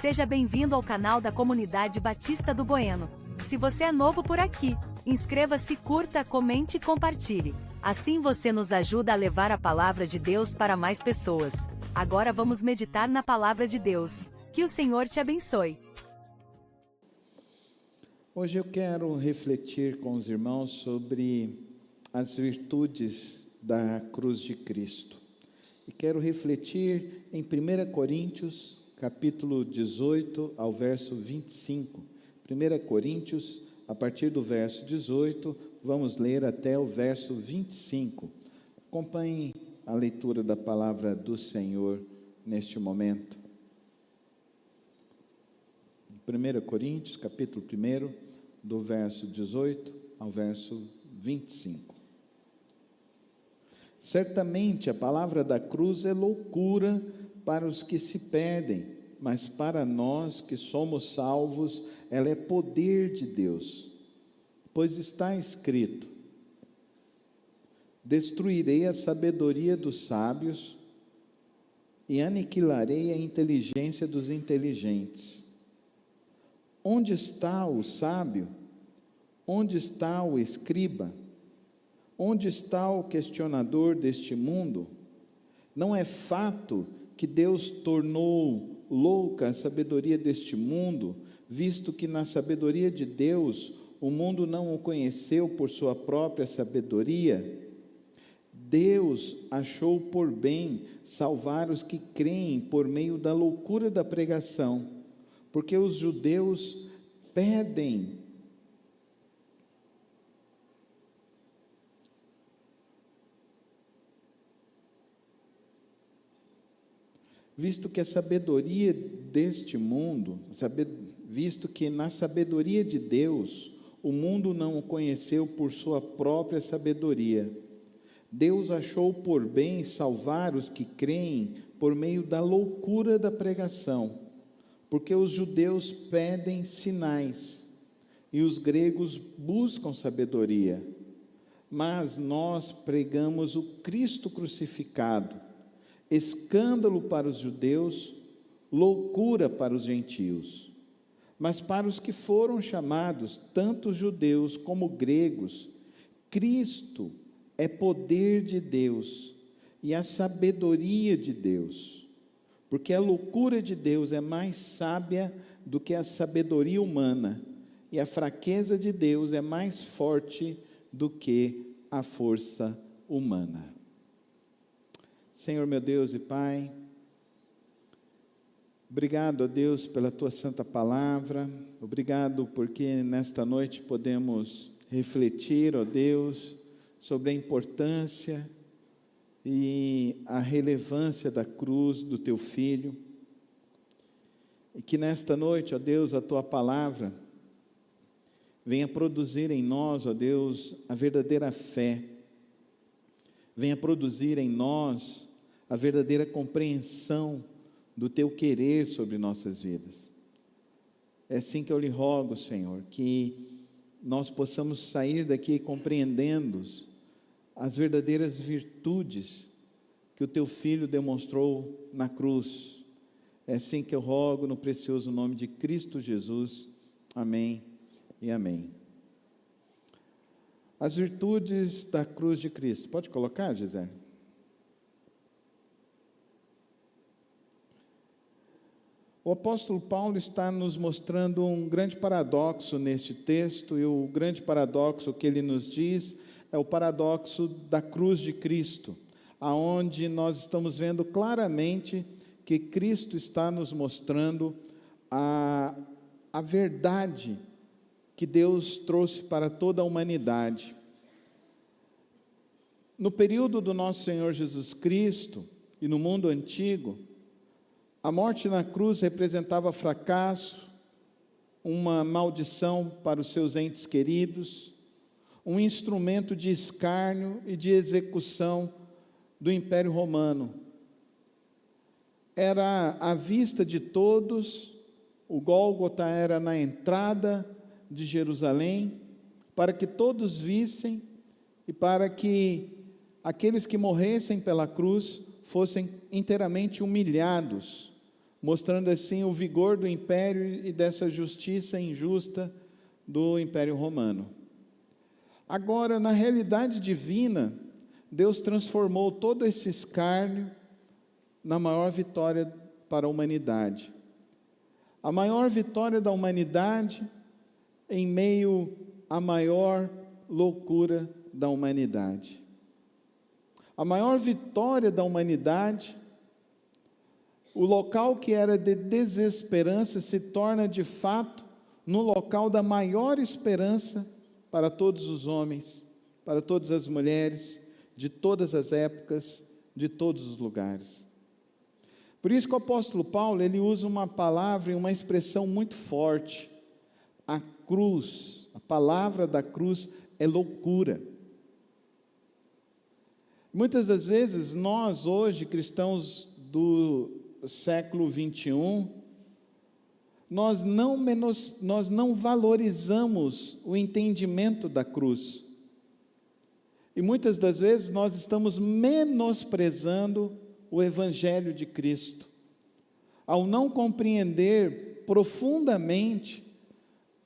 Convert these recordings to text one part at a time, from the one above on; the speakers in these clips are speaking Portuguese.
Seja bem-vindo ao canal da Comunidade Batista do Bueno. Se você é novo por aqui, inscreva-se, curta, comente e compartilhe. Assim você nos ajuda a levar a palavra de Deus para mais pessoas. Agora vamos meditar na palavra de Deus. Que o Senhor te abençoe. Hoje eu quero refletir com os irmãos sobre as virtudes da cruz de Cristo. E quero refletir em 1 Coríntios, capítulo 18 ao verso 25. 1 Coríntios, a partir do verso 18, vamos ler até o verso 25. Acompanhe a leitura da palavra do Senhor neste momento. 1 Coríntios, capítulo 1, do verso 18 ao verso 25. Certamente a palavra da cruz é loucura para os que se perdem, mas para nós que somos salvos, ela é poder de Deus. Pois está escrito: destruirei a sabedoria dos sábios e aniquilarei a inteligência dos inteligentes. Onde está o sábio? Onde está o escriba? Onde está o questionador deste mundo? Não é fato que Deus tornou louca a sabedoria deste mundo, visto que na sabedoria de Deus o mundo não o conheceu por sua própria sabedoria? Deus achou por bem salvar os que creem por meio da loucura da pregação, porque os judeus pedem visto que a sabedoria deste mundo, visto que na sabedoria de Deus, o mundo não o conheceu por sua própria sabedoria. Deus achou por bem salvar os que creem por meio da loucura da pregação, porque os judeus pedem sinais e os gregos buscam sabedoria. Mas nós pregamos o Cristo crucificado, escândalo para os judeus, loucura para os gentios. Mas para os que foram chamados, tanto judeus como gregos, Cristo é poder de Deus e a sabedoria de Deus, porque a loucura de Deus é mais sábia do que a sabedoria humana, e a fraqueza de Deus é mais forte do que a força humana. Senhor meu Deus e Pai, obrigado a Deus pela Tua santa palavra, obrigado porque nesta noite podemos refletir, ó Deus, sobre a importância e a relevância da cruz do Teu Filho, e que nesta noite, ó Deus, a Tua palavra venha produzir em nós, ó Deus, a verdadeira fé, venha produzir em nós a verdadeira compreensão do Teu querer sobre nossas vidas. É assim que eu lhe rogo, Senhor, que nós possamos sair daqui compreendendo as verdadeiras virtudes que o Teu Filho demonstrou na cruz. É assim que eu rogo no precioso nome de Cristo Jesus. Amém e amém. As virtudes da cruz de Cristo. Pode colocar, Gisele? O apóstolo Paulo está nos mostrando um grande paradoxo neste texto, e o grande paradoxo que ele nos diz é o paradoxo da cruz de Cristo, aonde nós estamos vendo claramente que Cristo está nos mostrando a verdade que Deus trouxe para toda a humanidade. No período do nosso Senhor Jesus Cristo e no mundo antigo, a morte na cruz representava fracasso, uma maldição para os seus entes queridos, um instrumento de escárnio e de execução do Império Romano. Era à vista de todos, o Gólgota era na entrada de Jerusalém, para que todos vissem e para que aqueles que morressem pela cruz fossem inteiramente humilhados, mostrando assim o vigor do império e dessa justiça injusta do Império Romano. Agora, na realidade divina, Deus transformou todo esse escárnio na maior vitória para a humanidade. A maior vitória da humanidade em meio à maior loucura da humanidade. A maior vitória da humanidade, o local que era de desesperança se torna de fato no local da maior esperança para todos os homens, para todas as mulheres, de todas as épocas, de todos os lugares. Por isso que o apóstolo Paulo, ele usa uma palavra e uma expressão muito forte. A cruz, a palavra da cruz é loucura. Muitas das vezes, nós hoje, cristãos do século 21, nós não valorizamos o entendimento da cruz. E muitas das vezes nós estamos menosprezando o Evangelho de Cristo, ao não compreender profundamente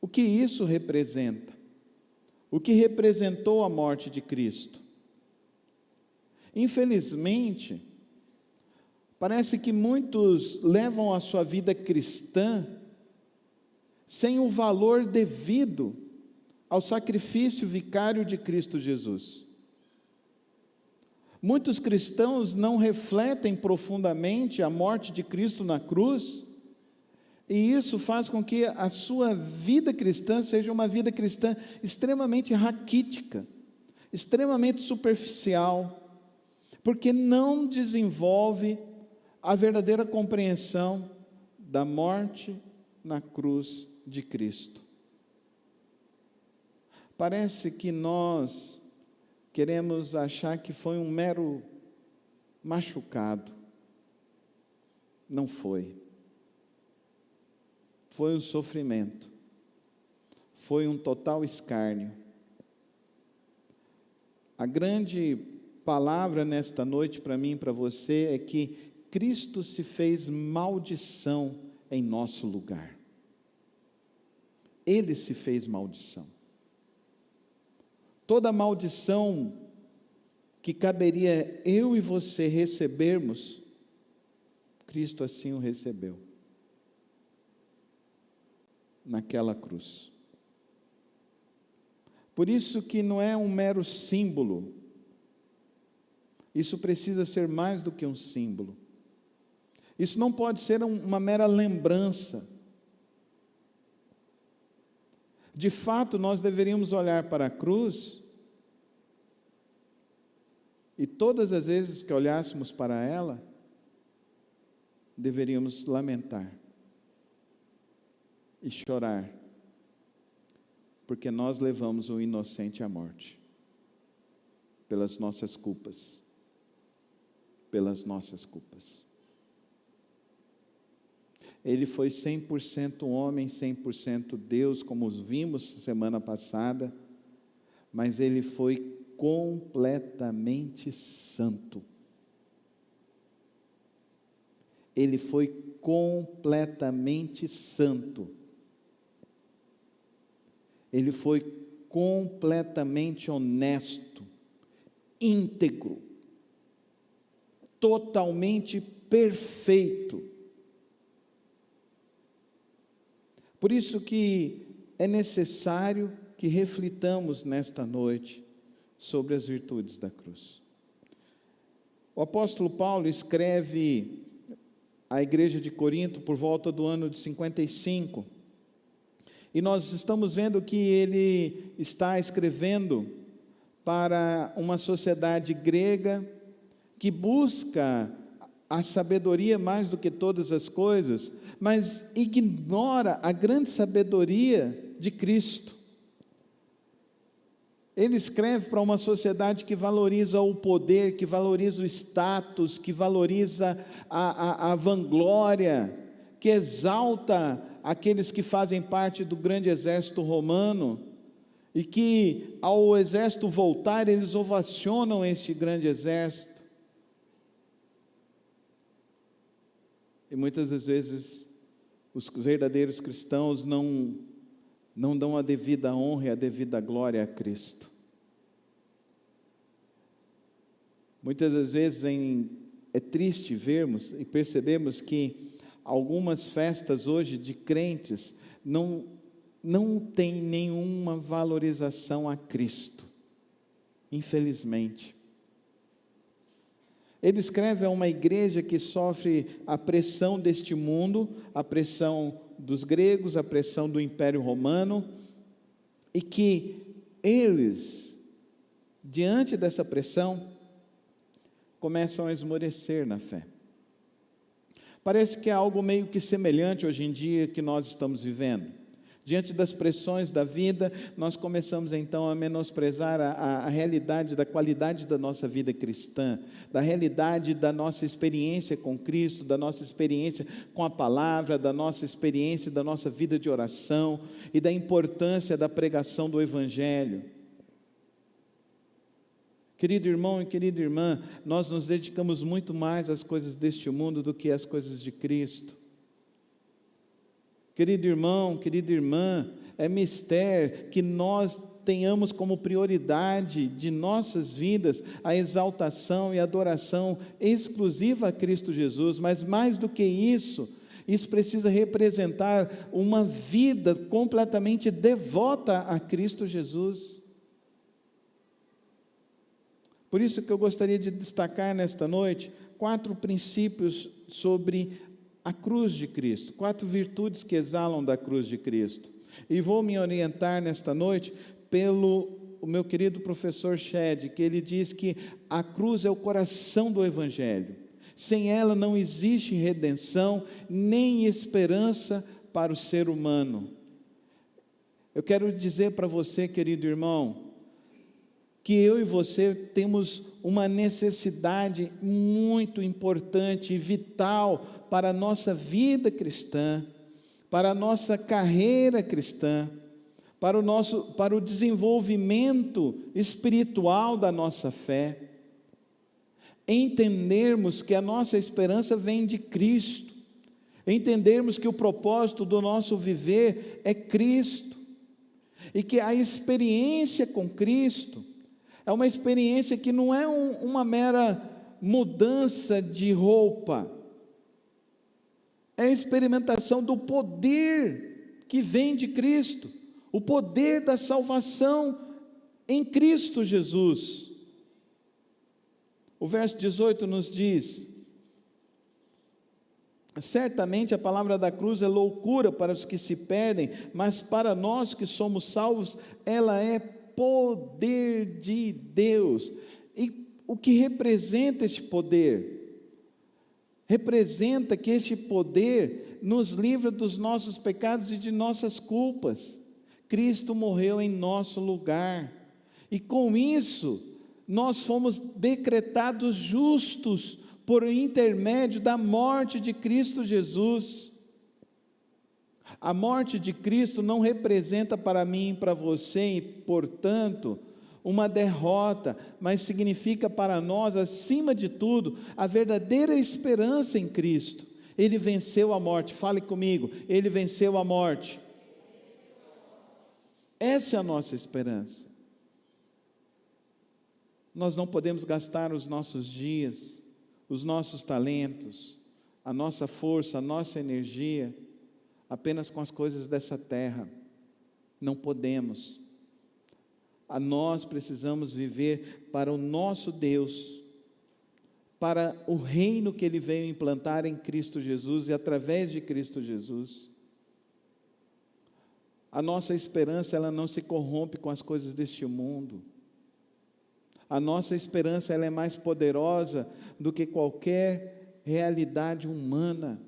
o que isso representa, o que representou a morte de Cristo. Infelizmente, parece que muitos levam a sua vida cristã sem o valor devido ao sacrifício vicário de Cristo Jesus. Muitos cristãos não refletem profundamente a morte de Cristo na cruz, e isso faz com que a sua vida cristã seja uma vida cristã extremamente raquítica, extremamente superficial, porque não desenvolve a verdadeira compreensão da morte na cruz de Cristo. Parece que nós queremos achar que foi um mero machucado. Não foi. Foi um sofrimento. Foi um total escárnio. A grande palavra nesta noite para mim e para você é que Cristo se fez maldição em nosso lugar. Ele se fez maldição. Toda maldição que caberia eu e você recebermos, Cristo assim o recebeu, naquela cruz. Por isso que não é um mero símbolo, isso precisa ser mais do que um símbolo. Isso não pode ser uma mera lembrança. De fato, nós deveríamos olhar para a cruz, e todas as vezes que olhássemos para ela, deveríamos lamentar e chorar, porque nós levamos o inocente à morte, pelas nossas culpas, pelas nossas culpas. Ele foi 100% homem, 100% Deus, como vimos semana passada, mas ele foi completamente santo. Ele foi completamente santo. Ele foi completamente honesto, íntegro, totalmente perfeito. Por isso que é necessário que reflitamos nesta noite sobre as virtudes da cruz. O apóstolo Paulo escreve à igreja de Corinto por volta do ano de 55, e nós estamos vendo que ele está escrevendo para uma sociedade grega que busca a sabedoria mais do que todas as coisas, mas ignora a grande sabedoria de Cristo. Ele escreve para uma sociedade que valoriza o poder, que valoriza o status, que valoriza a vanglória, que exalta aqueles que fazem parte do grande exército romano, e que ao exército voltar, eles ovacionam este grande exército. E muitas das vezes os verdadeiros cristãos não dão a devida honra e a devida glória a Cristo. Muitas das vezes é triste vermos e percebemos que algumas festas hoje de crentes não têm nenhuma valorização a Cristo, infelizmente. Ele escreve a uma igreja que sofre a pressão deste mundo, a pressão dos gregos, a pressão do Império Romano, e que eles, diante dessa pressão, começam a esmorecer na fé. Parece que é algo meio que semelhante hoje em dia que nós estamos vivendo. Diante das pressões da vida, nós começamos então a menosprezar a realidade da qualidade da nossa vida cristã, da realidade da nossa experiência com Cristo, da nossa experiência com a palavra, da nossa experiência, da nossa vida de oração e da importância da pregação do Evangelho. Querido irmão e querida irmã, nós nos dedicamos muito mais às coisas deste mundo do que às coisas de Cristo. Querido irmão, querida irmã, é mister que nós tenhamos como prioridade de nossas vidas a exaltação e adoração exclusiva a Cristo Jesus, mas mais do que isso precisa representar uma vida completamente devota a Cristo Jesus. Por isso que eu gostaria de destacar nesta noite 4 princípios sobre a cruz de Cristo, 4 virtudes que exalam da cruz de Cristo. E vou me orientar nesta noite pelo meu querido professor Shedd, que ele diz que a cruz é o coração do Evangelho. Sem ela não existe redenção, nem esperança para o ser humano. Eu quero dizer para você, querido irmão, que eu e você temos uma necessidade muito importante e vital para a nossa vida cristã, para a nossa carreira cristã, para o desenvolvimento espiritual da nossa fé. Entendermos que a nossa esperança vem de Cristo, entendermos que o propósito do nosso viver é Cristo, e que a experiência com Cristo é uma experiência que não é uma mera mudança de roupa, é a experimentação do poder que vem de Cristo, o poder da salvação em Cristo Jesus. O verso 18 nos diz: certamente a palavra da cruz é loucura para os que se perdem, mas para nós que somos salvos, ela é poder de Deus. E o que representa este poder? Representa que este poder nos livra dos nossos pecados e de nossas culpas. Cristo morreu em nosso lugar, e com isso nós fomos decretados justos por intermédio da morte de Cristo Jesus. A morte de Cristo não representa para mim e para você, e portanto, uma derrota, mas significa para nós, acima de tudo, a verdadeira esperança em Cristo. Ele venceu a morte. Fale comigo, Ele venceu a morte. Essa é a nossa esperança. Nós não podemos gastar os nossos dias, os nossos talentos, a nossa força, a nossa energia, apenas com as coisas dessa terra. Não podemos. Nós precisamos viver para o nosso Deus, para o reino que Ele veio implantar em Cristo Jesus e através de Cristo Jesus. A nossa esperança, ela não se corrompe com as coisas deste mundo. A nossa esperança, ela é mais poderosa do que qualquer realidade humana,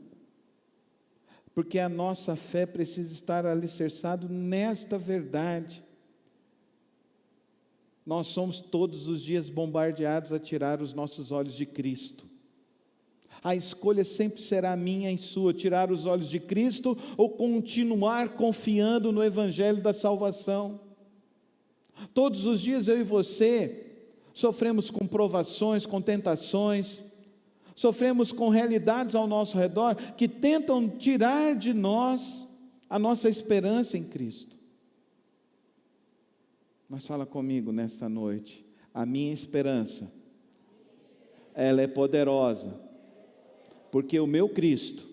porque a nossa fé precisa estar alicerçada nesta verdade. Nós somos todos os dias bombardeados a tirar os nossos olhos de Cristo. A escolha sempre será minha e sua: tirar os olhos de Cristo ou continuar confiando no Evangelho da salvação. Todos os dias eu e você sofremos com provações, com tentações, Sofremos com realidades ao nosso redor que tentam tirar de nós a nossa esperança em Cristo. Mas fala comigo nesta noite: a minha esperança, ela é poderosa, porque o meu Cristo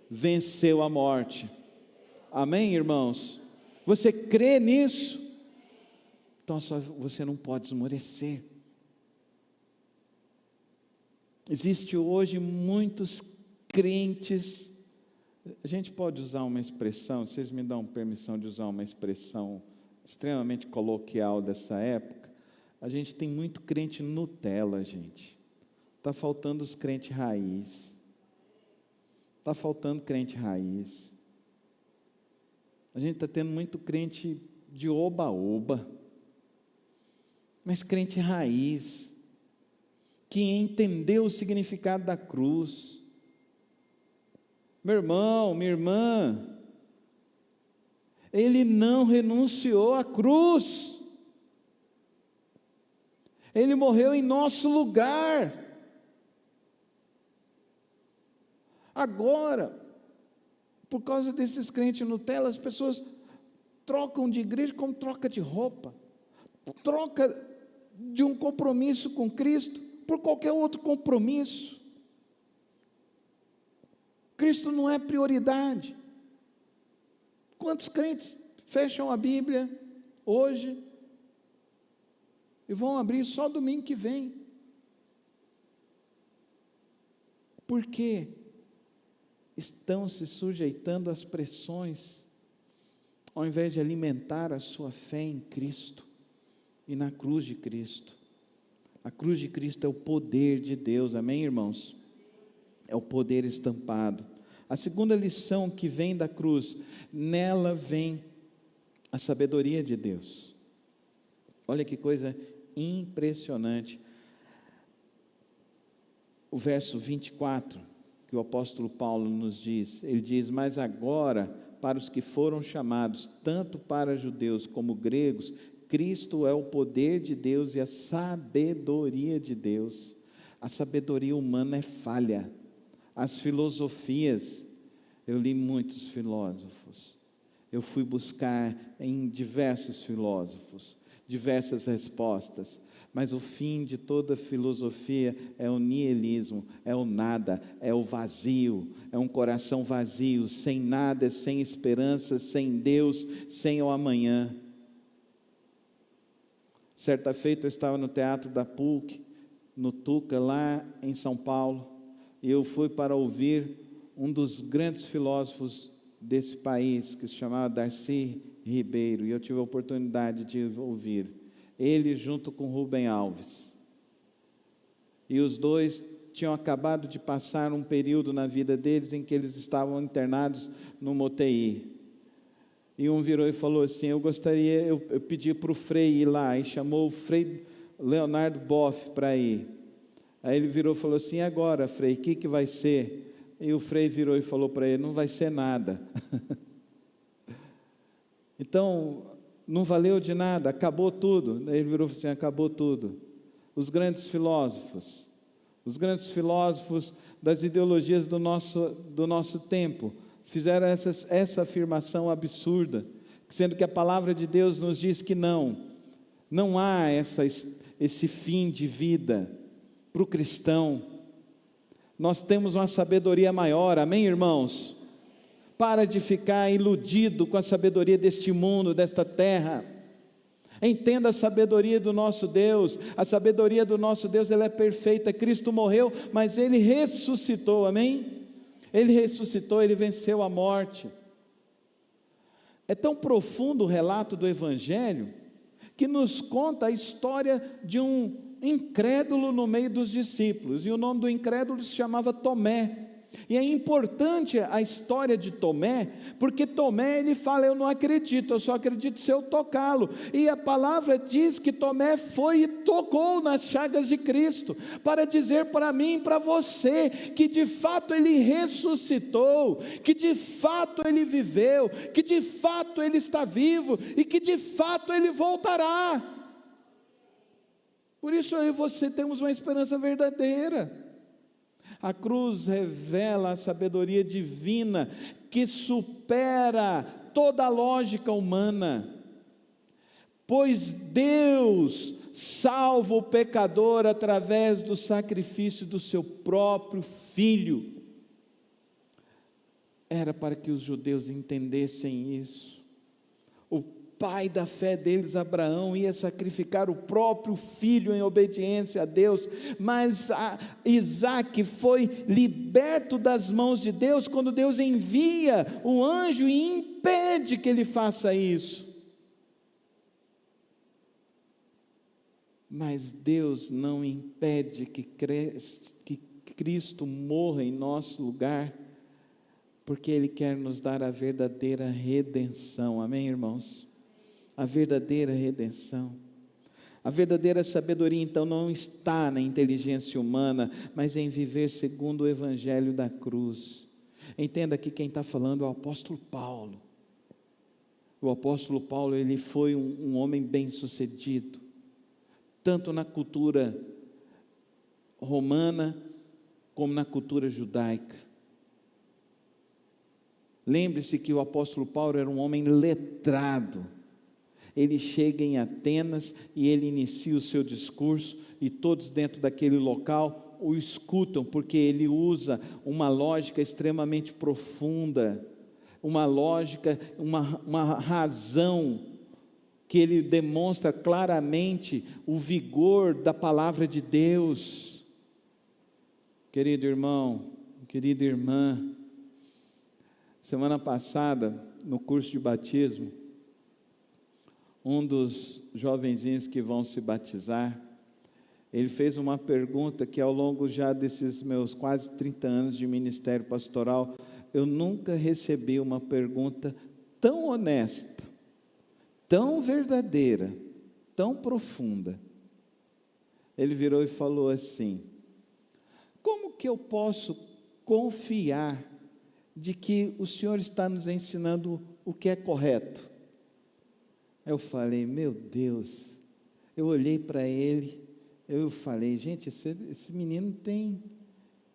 venceu a morte. Amém, irmãos? Você crê nisso? Então você não pode esmorecer. Existe hoje muitos crentes, a gente pode usar uma expressão, vocês me dão permissão de usar uma expressão extremamente coloquial dessa época? A gente tem muito crente Nutella, gente. Está faltando os crentes raiz. Está faltando crente raiz. A gente está tendo muito crente de oba-oba. Mas crente raiz, que entendeu o significado da cruz. Meu irmão, minha irmã, ele não renunciou à cruz. Ele morreu em nosso lugar. Agora, por causa desses crentes Nutella, as pessoas trocam de igreja como troca de roupa, troca de um compromisso com Cristo por qualquer outro compromisso. Cristo não é prioridade. Quantos crentes fecham a Bíblia hoje e vão abrir só domingo que vem? Por quê? Estão se sujeitando às pressões, ao invés de alimentar a sua fé em Cristo e na cruz de Cristo. A cruz de Cristo é o poder de Deus, amém, irmãos? É o poder estampado. A segunda lição que vem da cruz, nela vem a sabedoria de Deus. Olha que coisa impressionante. O verso 24, que o apóstolo Paulo nos diz, ele diz: mas agora, para os que foram chamados, tanto para judeus como gregos, Cristo é o poder de Deus e a sabedoria de Deus. A sabedoria humana é falha. As filosofias, eu li muitos filósofos, eu fui buscar em diversos filósofos, diversas respostas, mas o fim de toda filosofia é o niilismo, é o nada, é o vazio, é um coração vazio, sem nada, sem esperança, sem Deus, sem o amanhã. Certa feita eu estava no teatro da PUC, no Tuca, lá em São Paulo, e eu fui para ouvir um dos grandes filósofos desse país, que se chamava Darcy Ribeiro, e eu tive a oportunidade de ouvir ele junto com Rubem Alves, e os dois tinham acabado de passar um período na vida deles, em que eles estavam internados numa UTI, e um virou e falou assim: eu pedi para o Frei ir lá, e chamou o Frei Leonardo Boff para ir. Aí ele virou e falou assim: e agora, Frei, o que vai ser? E o Frei virou e falou para ele: não vai ser nada. Então, não valeu de nada, acabou tudo. Aí ele virou e falou assim: acabou tudo. Os grandes filósofos das ideologias do nosso tempo, fizeram essa afirmação absurda, sendo que a palavra de Deus nos diz que não há esse fim de vida para o cristão. Nós temos uma sabedoria maior, amém, irmãos? Para de ficar iludido com a sabedoria deste mundo, desta terra. Entenda a sabedoria do nosso Deus. A sabedoria do nosso Deus, ela é perfeita. Cristo morreu, mas Ele ressuscitou, amém? Ele ressuscitou, Ele venceu a morte. É tão profundo o relato do Evangelho, que nos conta a história de um incrédulo no meio dos discípulos, e o nome do incrédulo se chamava Tomé. E é importante a história de Tomé, porque Tomé, ele fala: eu não acredito, eu só acredito se eu tocá-lo. E a palavra diz que Tomé foi e tocou nas chagas de Cristo, para dizer para mim e para você, que de fato ele ressuscitou, que de fato ele viveu, que de fato ele está vivo, e que de fato ele voltará. Por isso eu e você temos uma esperança verdadeira. A cruz revela a sabedoria divina que supera toda a lógica humana. Pois Deus salva o pecador através do sacrifício do seu próprio Filho. Era para que os judeus entendessem isso. O pai da fé deles, Abraão, ia sacrificar o próprio filho em obediência a Deus, mas Isaque foi liberto das mãos de Deus, quando Deus envia o anjo e impede que ele faça isso. Mas Deus não impede que Cristo morra em nosso lugar, porque Ele quer nos dar a verdadeira redenção, amém, irmãos? A verdadeira redenção. A verdadeira sabedoria, então, não está na inteligência humana, mas em viver segundo o Evangelho da cruz. Entenda que quem está falando é o apóstolo Paulo. O apóstolo Paulo, ele foi um homem bem-sucedido, tanto na cultura romana, como na cultura judaica. Lembre-se que o apóstolo Paulo era um homem letrado. Ele chega em Atenas e ele inicia o seu discurso, e todos dentro daquele local o escutam, porque ele usa uma lógica extremamente profunda, uma lógica, uma razão, que ele demonstra claramente o vigor da palavra de Deus. Querido irmão, querida irmã, semana passada, no curso de batismo, um dos jovenzinhos que vão se batizar, ele fez uma pergunta que ao longo já desses meus quase 30 anos de ministério pastoral, eu nunca recebi uma pergunta tão honesta, tão verdadeira, tão profunda. Ele virou e falou assim: como que eu posso confiar de que o Senhor está nos ensinando o que é correto? Eu falei, meu Deus, eu olhei para ele, eu falei, gente, esse menino tem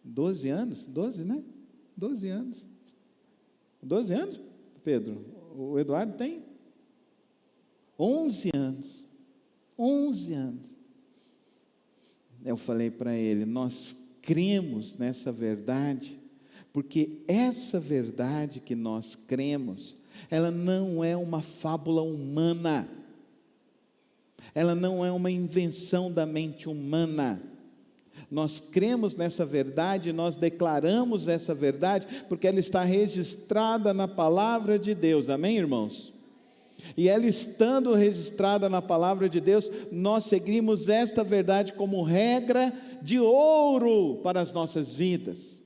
12 anos, 12, né? 12 anos. 12 anos, Pedro? O Eduardo tem 11 anos. 11 anos. Eu falei para ele, nós cremos nessa verdade, porque essa verdade que nós cremos, ela não é uma fábula humana, ela não é uma invenção da mente humana. Nós cremos nessa verdade, nós declaramos essa verdade, porque ela está registrada na palavra de Deus, amém, irmãos? E ela estando registrada na palavra de Deus, nós seguimos esta verdade como regra de ouro para as nossas vidas.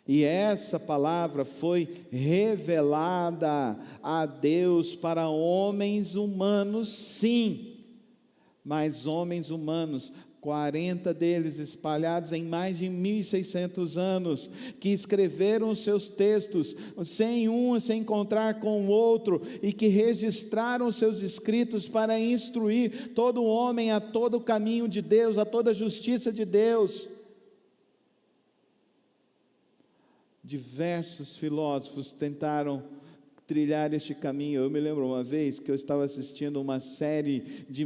E essa palavra foi revelada a Deus para homens humanos, sim, mas homens humanos, 40 deles espalhados em mais de 1.600 anos, que escreveram os seus textos, sem um se encontrar com o outro, e que registraram os seus escritos para instruir todo homem a todo o caminho de Deus, a toda a justiça de Deus. Diversos filósofos tentaram trilhar este caminho. Eu me lembro uma vez que eu estava assistindo uma série de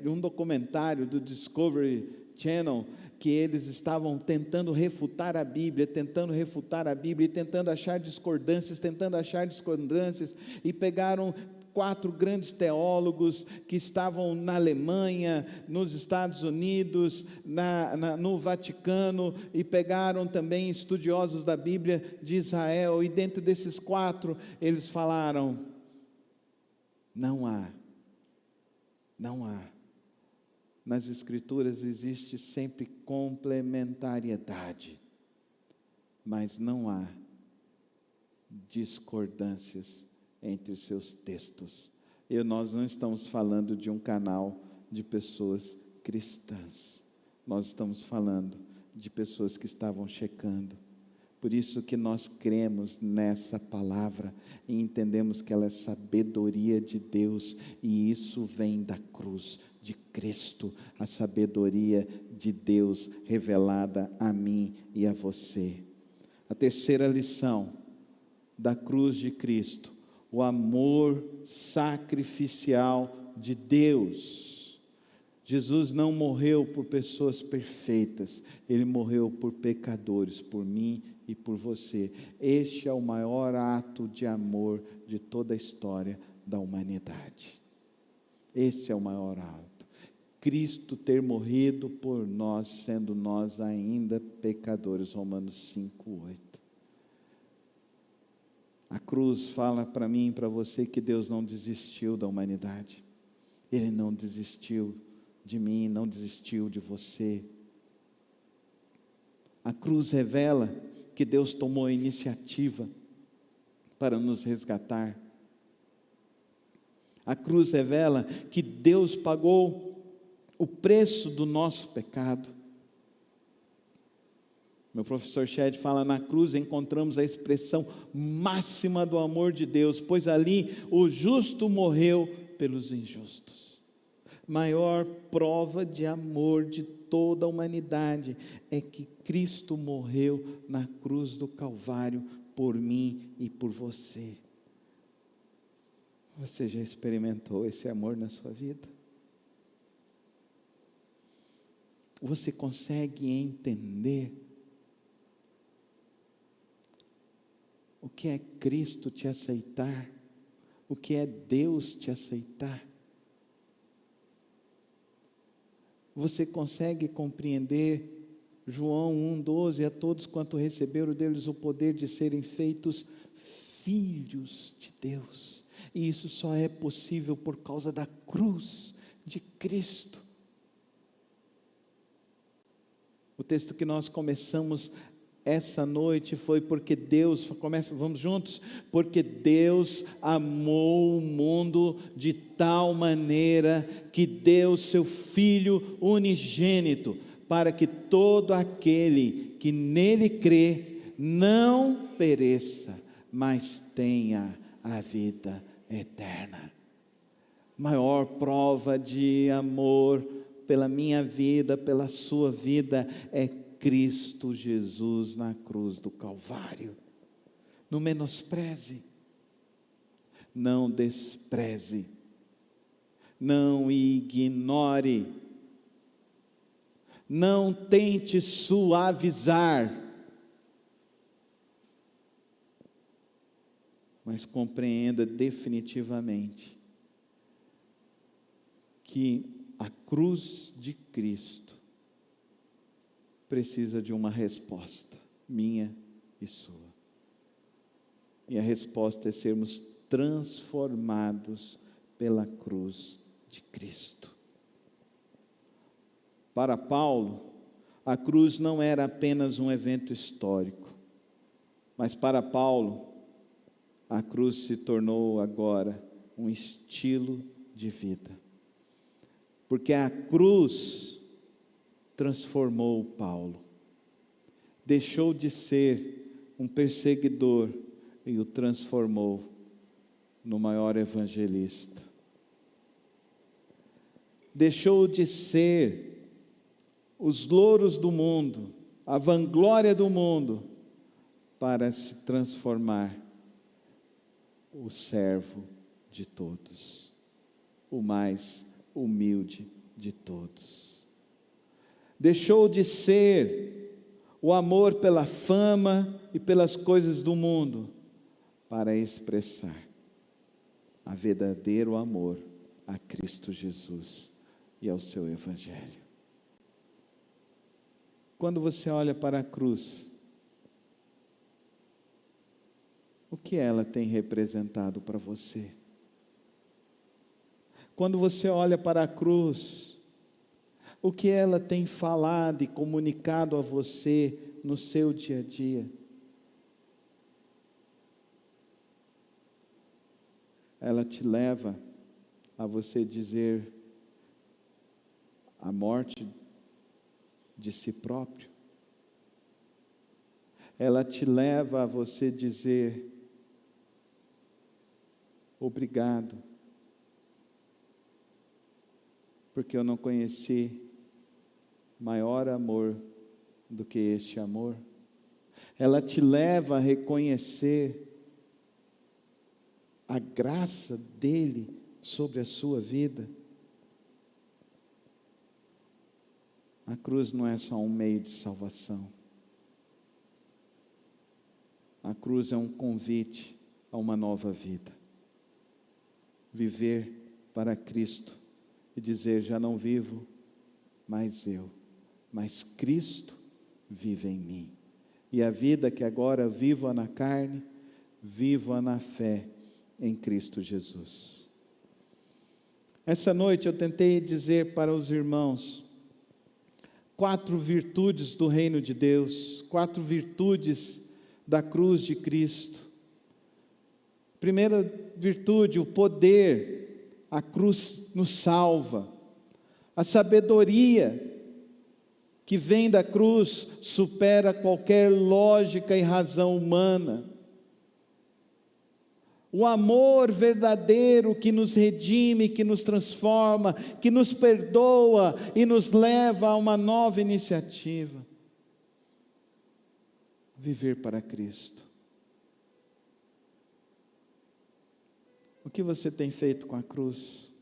um documentário do Discovery Channel, que eles estavam tentando refutar a Bíblia, e tentando achar discordâncias, e pegaram 4 grandes teólogos que estavam na Alemanha, nos Estados Unidos, no Vaticano, e pegaram também estudiosos da Bíblia de Israel, e dentro desses 4, eles falaram, não há, nas Escrituras existe sempre complementariedade, mas não há discordâncias entre os seus textos. Nós não estamos falando de um canal de pessoas cristãs, nós estamos falando de pessoas que estavam checando, Por isso que nós cremos nessa palavra e entendemos que ela é sabedoria de Deus, e isso vem da cruz de Cristo, a sabedoria de Deus revelada a mim e a você. A terceira lição da cruz de Cristo: o amor sacrificial de Deus. Jesus não morreu por pessoas perfeitas, Ele morreu por pecadores, por mim e por você. Este é o maior ato de amor de toda a história da humanidade. Esse é o maior ato. Cristo ter morrido por nós, sendo nós ainda pecadores. Romanos 5:8. A cruz fala para mim e para você que Deus não desistiu da humanidade. Ele não desistiu de mim, não desistiu de você. A cruz revela que Deus tomou a iniciativa para nos resgatar. A cruz revela que Deus pagou o preço do nosso pecado. Meu professor Shed fala: na cruz encontramos a expressão máxima do amor de Deus, pois ali o justo morreu pelos injustos. Maior prova de amor de toda a humanidade é que Cristo morreu na cruz do Calvário por mim e por você. Você já experimentou esse amor na sua vida? Você consegue entender o que é Cristo te aceitar? O que é Deus te aceitar? Você consegue compreender João 1,12? A todos quanto receberam deles o poder de serem feitos filhos de Deus. E isso só é possível por causa da cruz de Cristo. O texto que nós começamos essa noite foi porque Deus, vamos juntos? Porque Deus amou o mundo de tal maneira que deu seu Filho unigênito, para que todo aquele que nele crê não pereça, mas tenha a vida eterna. Maior prova de amor pela minha vida, pela sua vida, é Cristo Jesus na cruz do Calvário. Não menospreze, não despreze, não ignore, não tente suavizar, mas compreenda definitivamente que a cruz de Cristo precisa de uma resposta, minha e sua. E a resposta é sermos transformados pela cruz de Cristo. Para Paulo, a cruz não era apenas um evento histórico, mas para Paulo, a cruz se tornou agora um estilo de vida. Porque a cruz transformou Paulo, deixou de ser um perseguidor e o transformou no maior evangelista. Deixou de ser os louros do mundo, a vanglória do mundo, para se transformar o servo de todos, o mais humilde de todos. Deixou de ser o amor pela fama e pelas coisas do mundo, para expressar a verdadeiro amor a Cristo Jesus e ao seu Evangelho. Quando você olha para a cruz, o que ela tem representado para você? Quando você olha para a cruz, o que ela tem falado e comunicado a você no seu dia a dia? Ela te leva a você dizer a morte de si próprio? ela te leva a você dizer: obrigado, porque eu não conheci maior amor do que este amor. Ela te leva a reconhecer a graça dele sobre a sua vida. A cruz não é só um meio de salvação. A cruz é um convite a uma nova vida. Viver para Cristo e dizer: já não vivo mais eu, mas Cristo vive em mim. E a vida que agora vivo na carne, vivo na fé em Cristo Jesus. Essa noite eu tentei dizer para os irmãos 4 virtudes do reino de Deus, 4 virtudes da cruz de Cristo. Primeira virtude, o poder. A cruz nos salva. A sabedoria que vem da cruz supera qualquer lógica e razão humana. O amor verdadeiro que nos redime, que nos transforma, que nos perdoa e nos leva a uma nova iniciativa. Viver para Cristo. O que você tem feito com a cruz?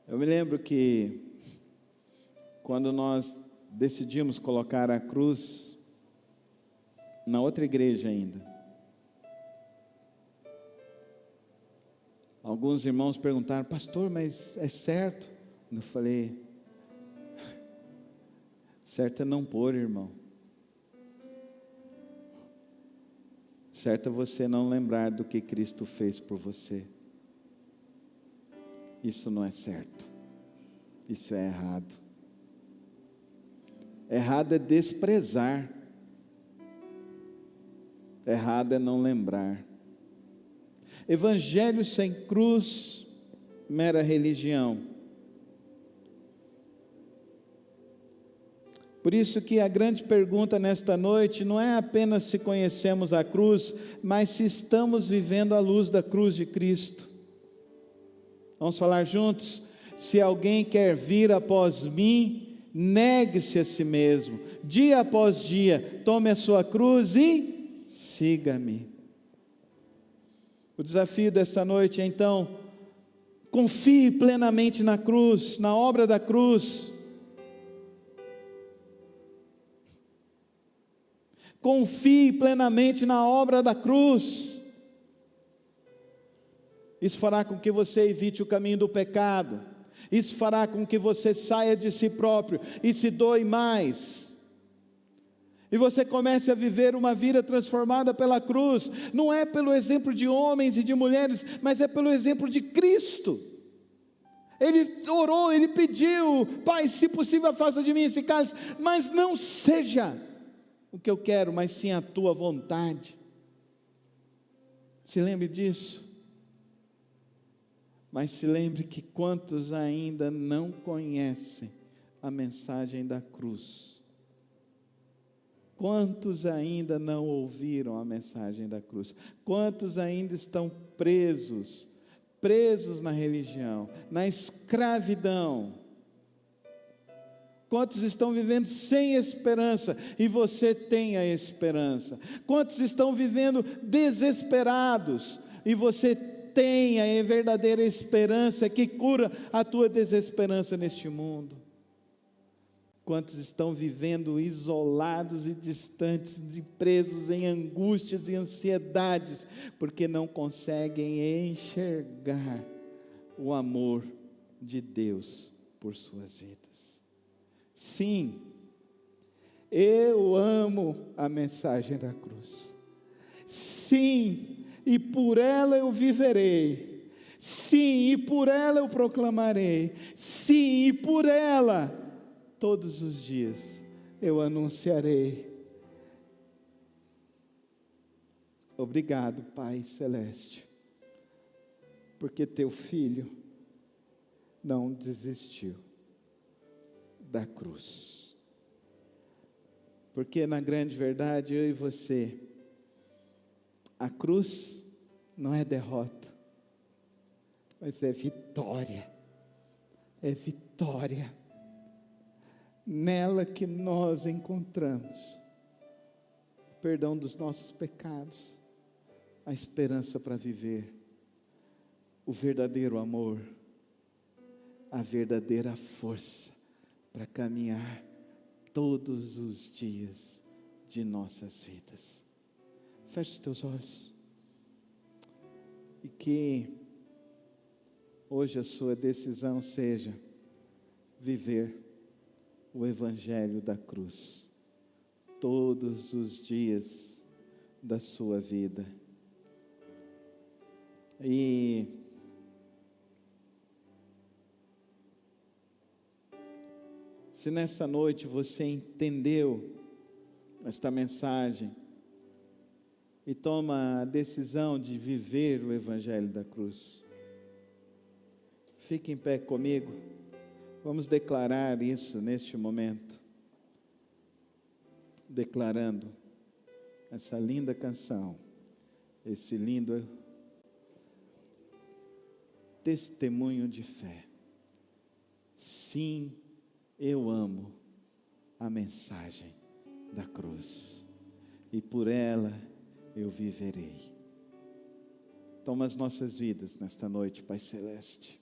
Eu me lembro que quando nós decidimos colocar a cruz na outra igreja ainda, alguns irmãos perguntaram: pastor, mas é certo? Eu falei: certo é não pôr, irmão. Certo é você não lembrar do que Cristo fez por você. Isso não é certo. Isso é errado. Errado é desprezar. Errado é não lembrar. Evangelho sem cruz, mera religião. Por isso que a grande pergunta nesta noite não é apenas se conhecemos a cruz, mas se estamos vivendo à luz da cruz de Cristo. Vamos falar juntos? Se alguém quer vir após mim, negue-se a si mesmo, dia após dia, tome a sua cruz e siga-me. O desafio desta noite é então: confie plenamente na cruz, na obra da cruz. Confie plenamente na obra da cruz. Isso fará com que você evite o caminho do pecado. Isso fará com que você saia de si próprio e se doe mais. E você comece a viver uma vida transformada pela cruz. Não é pelo exemplo de homens e de mulheres, mas é pelo exemplo de Cristo. Ele orou, ele pediu: Pai, se possível, afasta de mim esse cálice, mas não seja o que eu quero, mas sim a tua vontade. Se lembre disso. Mas se lembre que quantos ainda não conhecem a mensagem da cruz? Quantos ainda não ouviram a mensagem da cruz? Quantos ainda estão presos na religião, na escravidão? Quantos estão vivendo sem esperança e você tem a esperança? Quantos estão vivendo desesperados e você tem a verdadeira esperança que cura a tua desesperança neste mundo? Quantos estão vivendo isolados e distantes, presos em angústias e ansiedades, porque não conseguem enxergar o amor de Deus por suas vidas? Sim, eu amo a mensagem da cruz. Sim, e por ela eu viverei. Sim, e por ela eu proclamarei. Sim, e por ela, todos os dias, eu anunciarei. Obrigado, Pai Celeste, porque teu Filho não desistiu da cruz. Porque na grande verdade, eu e você, a cruz não é derrota, mas é vitória. É vitória. Nela que nós encontramos o perdão dos nossos pecados, a esperança para viver, o verdadeiro amor, a verdadeira força para caminhar todos os dias de nossas vidas. Feche os teus olhos. E que hoje a sua decisão seja viver o Evangelho da cruz todos os dias da sua vida. E se nessa noite você entendeu esta mensagem e toma a decisão de viver o Evangelho da cruz, fique em pé comigo. Vamos declarar isso neste momento, declarando essa linda canção, esse lindo testemunho de fé. Sim, eu amo a mensagem da cruz, e por ela eu viverei. Toma as nossas vidas nesta noite, Pai Celeste.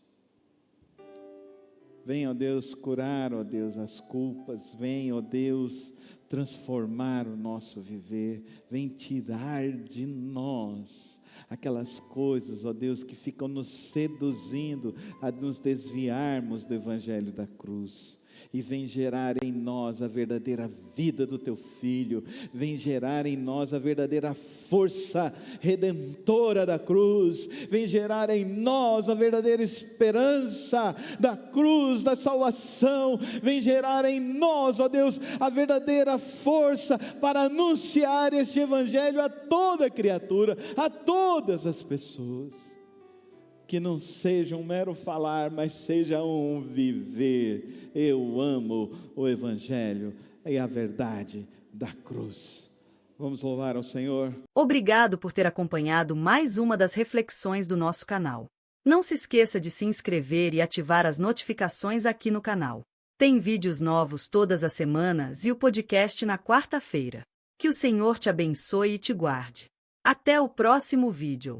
Vem, ó Deus, curar, ó Deus, as culpas. Vem, ó Deus, transformar o nosso viver. Vem tirar de nós aquelas coisas, ó Deus, que ficam nos seduzindo a nos desviarmos do Evangelho da cruz. E vem gerar em nós a verdadeira vida do Teu Filho, vem gerar em nós a verdadeira força redentora da cruz, vem gerar em nós a verdadeira esperança da cruz, da salvação, vem gerar em nós, ó Deus, a verdadeira força para anunciar este Evangelho a toda criatura, a todas as pessoas. Que não seja um mero falar, mas seja um viver. Eu amo o Evangelho e a verdade da cruz. Vamos louvar ao Senhor. Obrigado por ter acompanhado mais uma das reflexões do nosso canal. Não se esqueça de se inscrever e ativar as notificações aqui no canal. Tem vídeos novos todas as semanas e o podcast na quarta-feira. Que o Senhor te abençoe e te guarde. Até o próximo vídeo.